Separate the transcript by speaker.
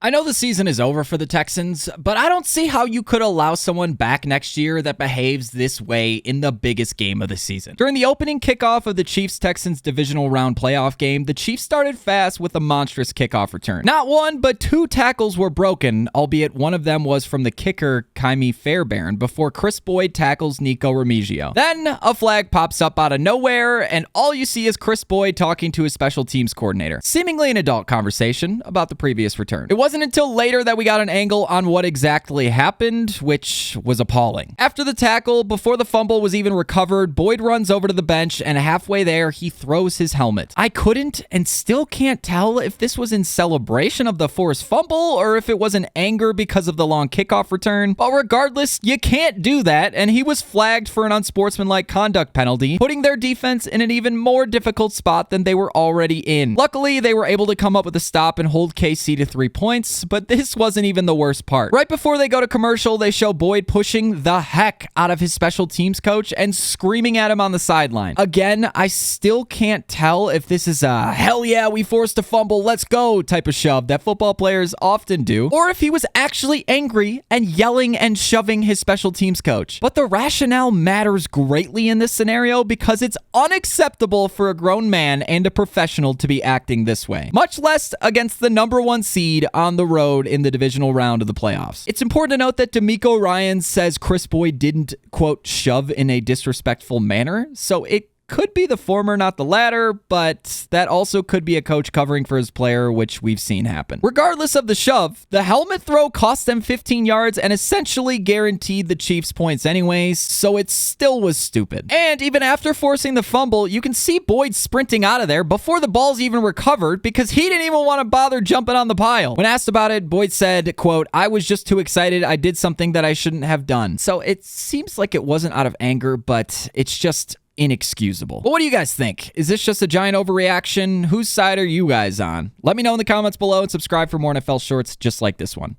Speaker 1: I know the season is over for the Texans, but I don't see how you could allow someone back next year that behaves this way in the biggest game of the season. During the opening kickoff of the Chiefs-Texans divisional round playoff game, the Chiefs started fast with a monstrous kickoff return. Not one, but two tackles were broken, albeit one of them was from the kicker, Ka'imi Fairbairn, before Kris Boyd tackles Nico Remigio. Then, a flag pops up out of nowhere, and all you see is Kris Boyd talking to his special teams coordinator, seemingly an adult conversation about the previous return. It wasn't until later that we got an angle on what exactly happened, which was appalling. After the tackle, before the fumble was even recovered, Boyd runs over to the bench, and halfway there, he throws his helmet. I couldn't and still can't tell if this was in celebration of the forced fumble or if it was in anger because of the long kickoff return. But regardless, you can't do that, and he was flagged for an unsportsmanlike conduct penalty, putting their defense in an even more difficult spot than they were already in. Luckily, they were able to come up with a stop and hold KC to 3 points, but this wasn't even the worst part. Right before they go to commercial, they show Boyd pushing the heck out of his special teams coach and screaming at him on the sideline. Again, I still can't tell if this is a hell yeah, we forced a fumble, let's go type of shove that football players often do, or if he was actually angry and yelling and shoving his special teams coach. But the rationale matters greatly in this scenario because it's unacceptable for a grown man and a professional to be acting this way, much less against the number one seed on the road in the divisional round of the playoffs. It's important to note that DeMeco Ryans says Kris Boyd didn't, quote, shove in a disrespectful manner, so it could be the former, not the latter, but that also could be a coach covering for his player, which we've seen happen. Regardless of the shove, the helmet throw cost them 15 yards and essentially guaranteed the Chiefs points anyways, so it still was stupid. And even after forcing the fumble, you can see Boyd sprinting out of there before the ball's even recovered because he didn't even want to bother jumping on the pile. When asked about it, Boyd said, quote, "I was just too excited. I did something that I shouldn't have done." So it seems like it wasn't out of anger, but it's just inexcusable. But what do you guys think? Is this just a giant overreaction? Whose side are you guys on? Let me know in the comments below and subscribe for more NFL shorts just like this one.